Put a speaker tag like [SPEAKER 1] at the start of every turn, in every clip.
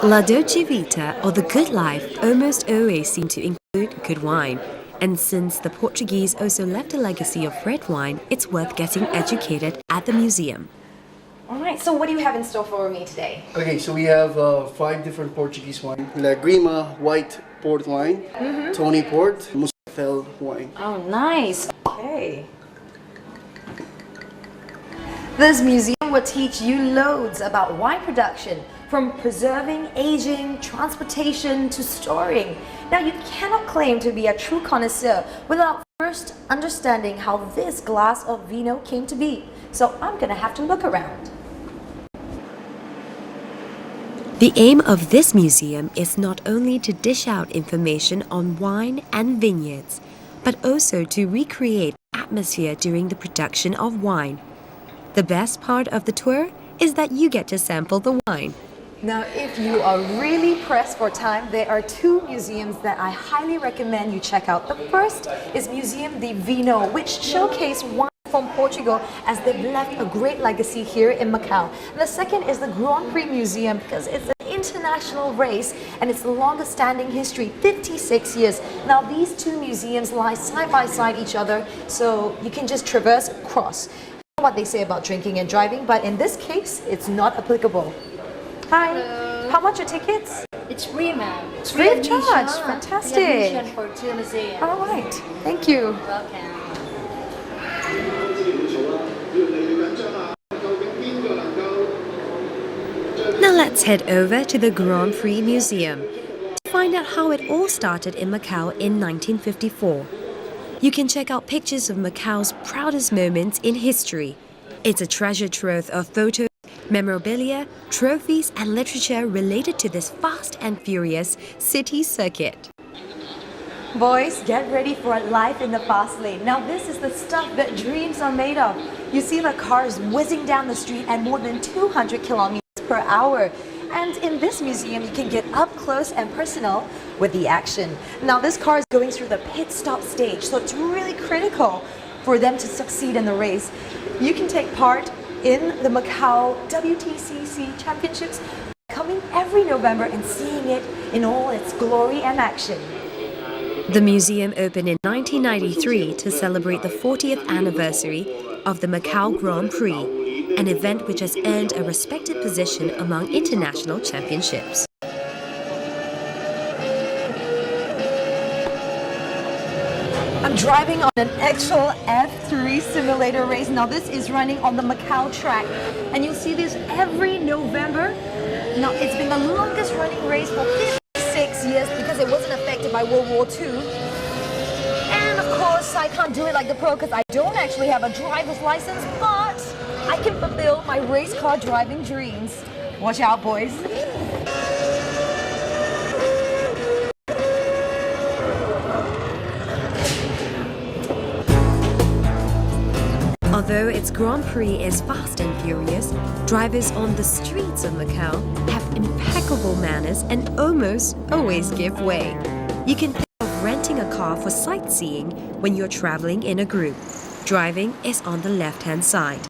[SPEAKER 1] La Dolce Vita, or the good life, almost always seem to include good wine. And since the Portuguese also left a legacy of red wine, it's worth getting educated at the museum.
[SPEAKER 2] All right, so what do you have in store for me today?
[SPEAKER 3] Okay, so we have 5 different Portuguese wine. La Grima white port wine, Tony port, Muscatel wine.
[SPEAKER 2] Oh, nice. Okay. This museum will teach you loads about wine production, from preserving, aging, transportation to storing. Now, you cannot claim to be a true connoisseur without first understanding how this glass of vino came to be. So I'm gonna have to look around.
[SPEAKER 1] The aim of this museum is not only to dish out information on wine and vineyards, but also to recreate atmosphere during the production of wine. The best part of the tour is that you get to sample the wine.
[SPEAKER 2] Now, if you are really pressed for time, there are 2 museums that I highly recommend you check out. The first is Museum de Vino, which showcases wine from Portugal as they've left a great legacy here in Macau. And the second is the Grand Prix Museum because it's an international race and it's the longest standing history, 56 years. Now, these 2 museums lie side by side each other, so you can just traverse across. What they say about drinking and driving, but in this case, it's not applicable. Hi.
[SPEAKER 4] Hello.
[SPEAKER 2] How much are tickets?
[SPEAKER 4] It's free, ma'am.
[SPEAKER 2] It's free of charge. Fantastic.
[SPEAKER 4] Admission for 2 museums.
[SPEAKER 2] All right. Thank you.
[SPEAKER 4] Welcome.
[SPEAKER 1] Now let's head over to the Grand Prix Museum to find out how it all started in Macau in 1954. You can check out pictures of Macau's proudest moments in history. It's a treasure trove of photos, memorabilia, trophies, and literature related to this fast and furious city circuit.
[SPEAKER 2] Boys, get ready for a life in the fast lane. Now, this is the stuff that dreams are made of. You see the cars whizzing down the street at more than 200 kilometers per hour. And in this museum, you can get up close and personal with the action. Now, this car is going through the pit stop stage, so it's really critical for them to succeed in the race. You can take part in the Macau WTCC Championships, coming every November and seeing it in all its glory and action.
[SPEAKER 1] The museum opened in 1993 to celebrate the 40th anniversary of the Macau Grand Prix, an event which has earned a respected position among international championships.
[SPEAKER 2] I'm driving on an actual F3 simulator race. Now, this is running on the Macau track, and you'll see this every November. Now, it's been the longest running race for 56 years because it wasn't affected by World War II. And of course, I can't do it like the pro because I don't actually have a driver's license, but I can fulfill my race car driving dreams. Watch out, boys.
[SPEAKER 1] Although its Grand Prix is fast and furious, drivers on the streets of Macau have impeccable manners and almost always give way. You can think of renting a car for sightseeing when you're traveling in a group. Driving is on the left-hand side.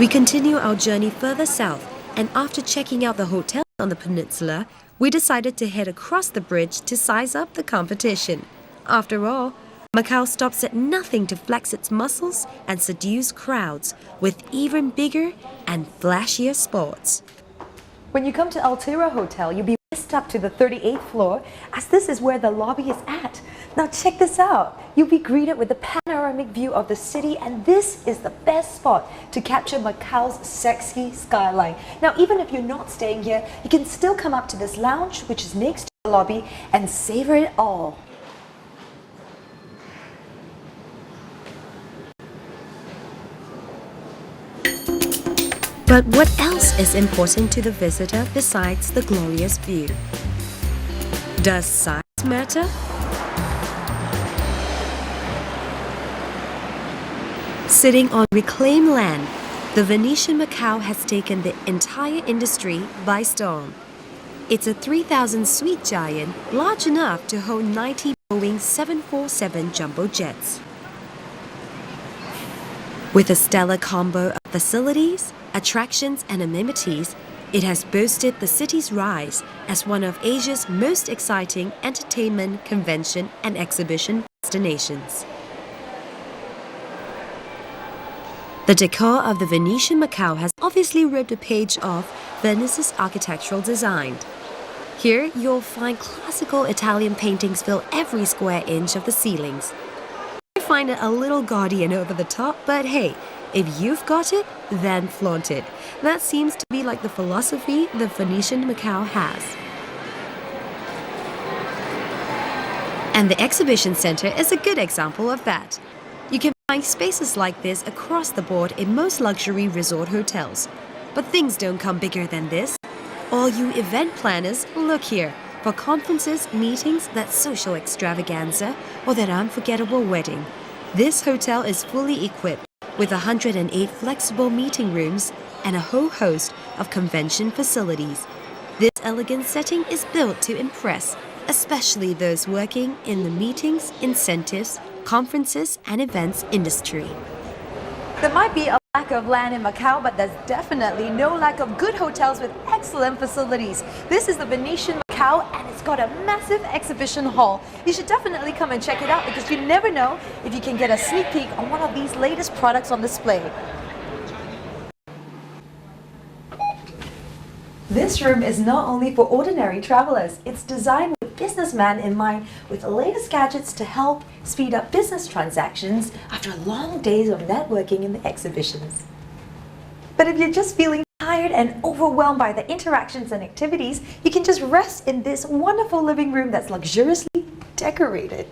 [SPEAKER 1] We continue our journey further south, and after checking out the hotel on the peninsula, we decided to head across the bridge to size up the competition. After all, Macau stops at nothing to flex its muscles and seduce crowds with even bigger and flashier sports.
[SPEAKER 2] When you come to Altera Hotel, you'll be whisked up to the 38th floor, as this is where the lobby is at. Now check this out. You'll be greeted with a panoramic view of the city, and this is the best spot to capture Macau's sexy skyline. Now, even if you're not staying here, you can still come up to this lounge, which is next to the lobby, and savor it all.
[SPEAKER 1] But what else is important to the visitor besides the glorious view? Does size matter? Sitting on reclaimed land, the Venetian Macao has taken the entire industry by storm. It's a 3,000-suite giant, large enough to hold 90 Boeing 747 jumbo jets. With a stellar combo of facilities, attractions, and amenities, it has boasted the city's rise as one of Asia's most exciting entertainment, convention, and exhibition destinations. The decor of the Venetian Macao has obviously ripped a page off Venice's architectural design. Here, you'll find classical Italian paintings fill every square inch of the ceilings. I find it a little gaudy and over the top, but hey, if you've got it, then flaunt it. That seems to be like the philosophy the Venetian Macao has. And the exhibition center is a good example of that. You can find spaces like this across the board in most luxury resort hotels. But things don't come bigger than this. All you event planners, look here. For conferences, meetings, that social extravaganza, or that unforgettable wedding. This hotel is fully equipped with 108 flexible meeting rooms and a whole host of convention facilities. This elegant setting is built to impress, especially those working in the meetings, incentives, conferences, and events industry.
[SPEAKER 2] There might be a lack of land in Macau, but there's definitely no lack of good hotels with excellent facilities. This is the Venetian Macau, and it's got a massive exhibition hall. You should definitely come and check it out because you never know if you can get a sneak peek on one of these latest products on display. This room is not only for ordinary travelers, it's designed with businessmen in mind, with the latest gadgets to help speed up business transactions after long days of networking in the exhibitions. But if you're just feeling tired and overwhelmed by the interactions and activities, you can just rest in this wonderful living room that's luxuriously decorated.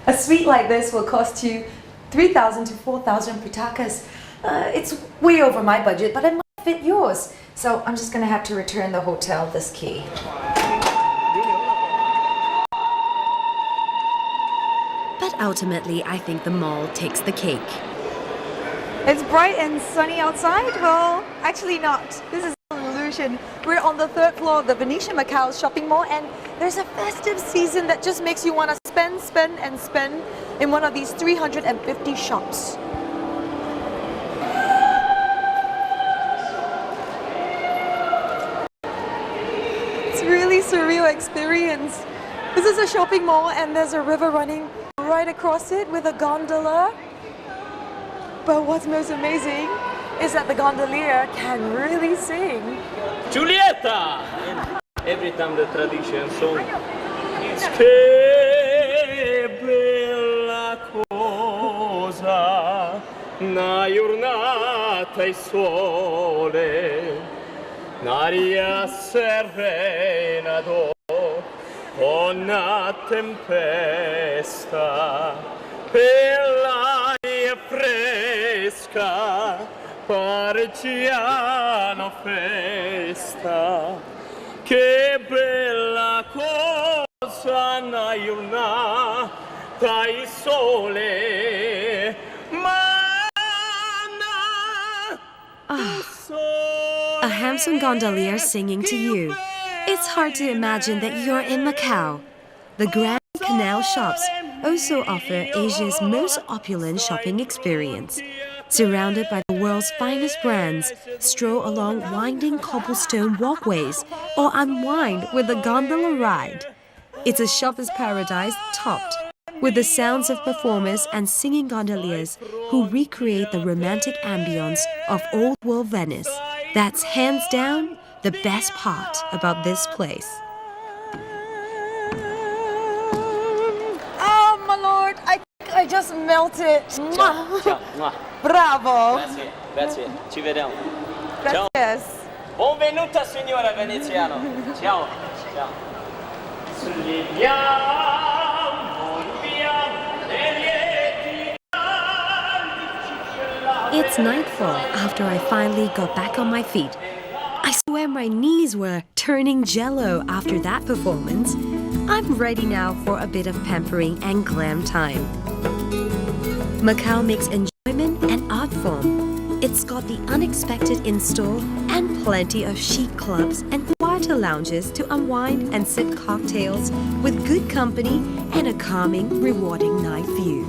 [SPEAKER 2] A suite like this will cost you 3,000 to 4,000 pitakas. It's way over my budget, but it might fit yours. So I'm just going to have to return the hotel this key.
[SPEAKER 1] But ultimately, I think the mall takes the cake.
[SPEAKER 2] It's bright and sunny outside? Well, actually not. This is an illusion. We're on the third floor of the Venetian Macao shopping mall, and there's a festive season that just makes you want to spend, and spend in one of these 350 shops. It's a really surreal experience. This is a shopping mall, and there's a river running right across it with a gondola. But what's most amazing is that the gondolier can really sing.
[SPEAKER 5] Giulietta! Every time the tradition song. It's che bella cosa, una giornata e sole, un'aria serena con una tempesta, per l'aria fresca, parciano festa, che bella cosa una giornata e sole,
[SPEAKER 1] A handsome gondolier singing to you. It's hard to imagine that you're in Macau. The Grand Canal shops also offer Asia's most opulent shopping experience. Surrounded by the world's finest brands, stroll along winding cobblestone walkways or unwind with a gondola ride. It's a shopper's paradise topped with the sounds of performers and singing gondoliers who recreate the romantic ambience of old world Venice. That's hands down the best part about this place.
[SPEAKER 2] Oh my lord, I just melted.
[SPEAKER 5] Ciao, ciao.
[SPEAKER 2] Bravo.
[SPEAKER 5] Grazie, grazie. Ci vediamo.
[SPEAKER 2] Gracias.
[SPEAKER 5] Benvenuta signora veneziano. Ciao. Ciao.
[SPEAKER 1] It's nightfall after I finally got back on my feet. I swear my knees were turning jello after that performance. I'm ready now for a bit of pampering and glam time. Macau makes enjoyment an art form. It's got the unexpected in store and plenty of chic clubs and quieter lounges to unwind and sip cocktails with good company and a calming, rewarding night view.